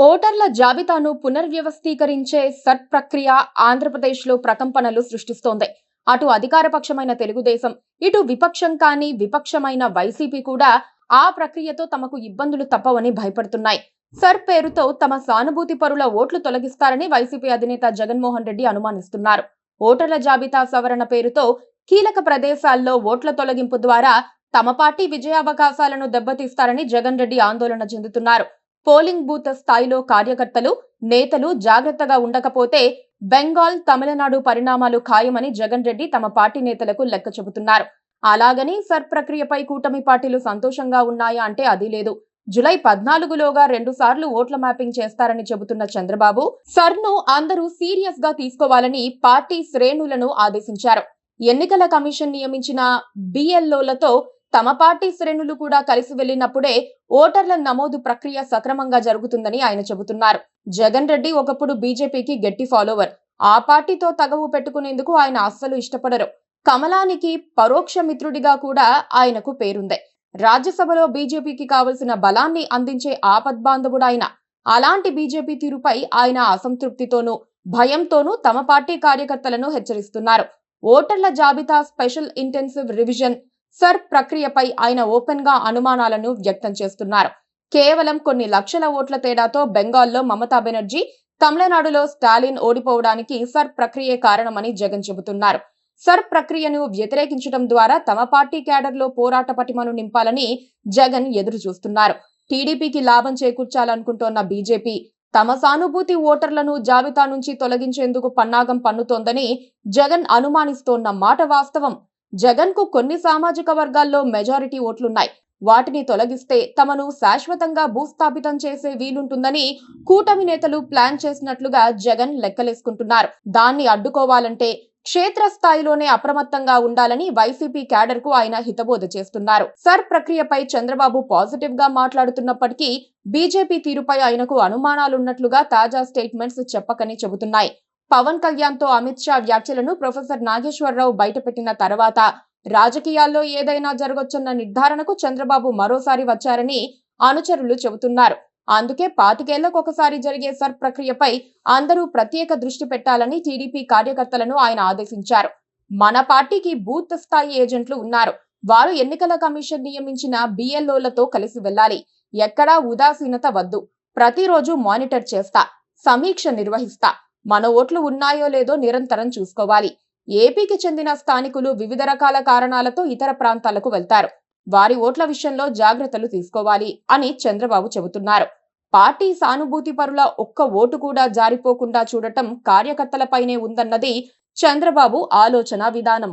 ఓటర్ల జాబితాను పునర్వ్యవస్థీకరించే సట్ ప్రక్రియ ఆంధ్రప్రదేశ్లో ప్రకంపనలు సృష్టిస్తోంది. అటు అధికారపక్షమైన తెలుగుదేశం, ఇటు విపక్షం కాని విపక్షమైన వైసీపీ కూడా ఆ ప్రక్రియతో తమకు ఇబ్బందులు తప్పవని భయపడుతున్నాయి. సర్ పేరుతో తమ సానుభూతి పరుల ఓట్లు తొలగిస్తారని వైసీపీ అధినేత జగన్మోహన్ రెడ్డి అనుమానిస్తున్నారు. ఓటర్ల జాబితా సవరణ పేరుతో కీలక ప్రదేశాల్లో ఓట్ల తొలగింపు ద్వారా తమ పార్టీ విజయావకాశాలను దెబ్బతీస్తారని జగన్ రెడ్డి ఆందోళన చెందుతున్నారు. పోలింగ్ బూత్ స్థాయిలో కార్యకర్తలు, నేతలు జాగ్రత్తగా ఉండకపోతే బెంగాల్, తమిళనాడు పరిణామాలు ఖాయమని జగన్ రెడ్డి తమ పార్టీ నేతలకు లెక్క చెబుతున్నారు. అలాగని సర్ ప్రక్రియపై కూటమి పార్టీలు సంతోషంగా ఉన్నాయా అంటే అది లేదు. జూలై 14లోగా 2 సార్లు ఓట్ల మ్యాపింగ్ చేస్తారని చెబుతున్న చంద్రబాబు సర్ను అందరూ సీరియస్ గా తీసుకోవాలని పార్టీ శ్రేణులను ఆదేశించారు. ఎన్నికల కమిషన్ నియమించిన బిఎల్ఓలతో తమ పార్టీ శ్రేణులు కూడా కలిసి వెళ్లినప్పుడే ఓటర్ల నమోదు ప్రక్రియ సక్రమంగా జరుగుతుందని ఆయన చెబుతున్నారు. జగన్ రెడ్డి ఒకప్పుడు బీజేపీకి గట్టి ఫాలోవర్. ఆ పార్టీతో తగవు పెట్టుకునేందుకు ఆయన అస్సలు ఇష్టపడరు. కమలానికి పరోక్ష మిత్రుడిగా కూడా ఆయనకు పేరుంది. రాజ్యసభలో బీజేపీకి కావలసిన బలాన్ని అందించే ఆపద్బాంధవుడు ఆయన. అలాంటి బీజేపీ తీరుపై ఆయన అసంతృప్తితోనూ భయంతోనూ తమ పార్టీ కార్యకర్తలను హెచ్చరిస్తున్నారు. ఓటర్ల జాబితా స్పెషల్ ఇంటెన్సివ్ రివిజన్ సర్ ప్రక్రియపై ఆయన ఓపెన్ గా అనుమానాలను వ్యక్తం చేస్తున్నారు. కేవలం కొన్ని లక్షల ఓట్ల తేడాతో బెంగాల్లో మమతా బెనర్జీ, తమిళనాడులో స్టాలిన్ ఓడిపోవడానికి సర్ ప్రక్రియే కారణమని జగన్ చెబుతున్నారు. సర్ ప్రక్రియను వ్యతిరేకించడం ద్వారా తమ పార్టీ క్యాడర్లో పోరాట పటిమను నింపాలని జగన్ ఎదురు చూస్తున్నారు. టీడీపీకి లాభం చేకూర్చాలనుకుంటోన్న బీజేపీ తమ సానుభూతి ఓటర్లను జాబితా నుంచి తొలగించేందుకు పన్నాగం పన్నుతోందని జగన్ అనుమానిస్తోన్న మాట వాస్తవం. జగన్ కు కొన్ని సామాజిక వర్గాల్లో మెజారిటీ ఓట్లున్నాయి. వాటిని తొలగిస్తే తమను శాశ్వతంగా భూస్థాపితం చేసే వీలుంటుందని కూటమి నేతలు ప్లాన్ చేసినట్లుగా జగన్ లెక్కలేసుకుంటున్నారు. దాన్ని అడ్డుకోవాలంటే క్షేత్రస్థాయిలోనే అప్రమత్తంగా ఉండాలని వైసీపీ క్యాడర్ కు ఆయన హితబోధ చేస్తున్నారు. సర్ ప్రక్రియపై చంద్రబాబు పాజిటివ్ గా మాట్లాడుతున్నప్పటికీ బీజేపీ తీరుపై ఆయనకు అనుమానాలున్నట్లుగా తాజా స్టేట్మెంట్స్ చెప్పకని చెబుతున్నాయి. పవన్ కళ్యాణ్ తో అమిత్ షా వ్యాఖ్యలను ప్రొఫెసర్ నాగేశ్వరరావు బయటపెట్టిన తర్వాత రాజకీయాల్లో ఏదైనా జరగొచ్చన్న నిర్ధారణకు చంద్రబాబు మరోసారి వచ్చారని అనుచరులు చెబుతున్నారు. అందుకే 25 ఏళ్లకొకసారి జరిగే సర్ ప్రక్రియపై అందరూ ప్రత్యేక దృష్టి పెట్టాలని టీడీపీ కార్యకర్తలను ఆయన ఆదేశించారు. మన పార్టీకి బూత్ స్థాయి ఏజెంట్లు ఉన్నారు. వారు ఎన్నికల కమిషన్ నియమించిన బిఎల్ఓలతో కలిసి వెళ్లాలి. ఎక్కడా ఉదాసీనత వద్దు. ప్రతిరోజు మానిటర్ చేస్తా, సమీక్ష నిర్వహిస్తా. మన ఓట్లు ఉన్నాయో లేదో నిరంతరం చూసుకోవాలి. ఏపీకి చెందిన స్థానికులు వివిధ రకాల కారణాలతో ఇతర ప్రాంతాలకు వెళ్తారు. వారి ఓట్ల విషయంలో జాగ్రత్తలు తీసుకోవాలి అని చంద్రబాబు చెబుతున్నారు. పార్టీ సానుభూతి పరుల ఒక్క ఓటు కూడా జారిపోకుండా చూడటం కార్యకర్తలపైనే ఉందన్నది చంద్రబాబు ఆలోచన విధానం.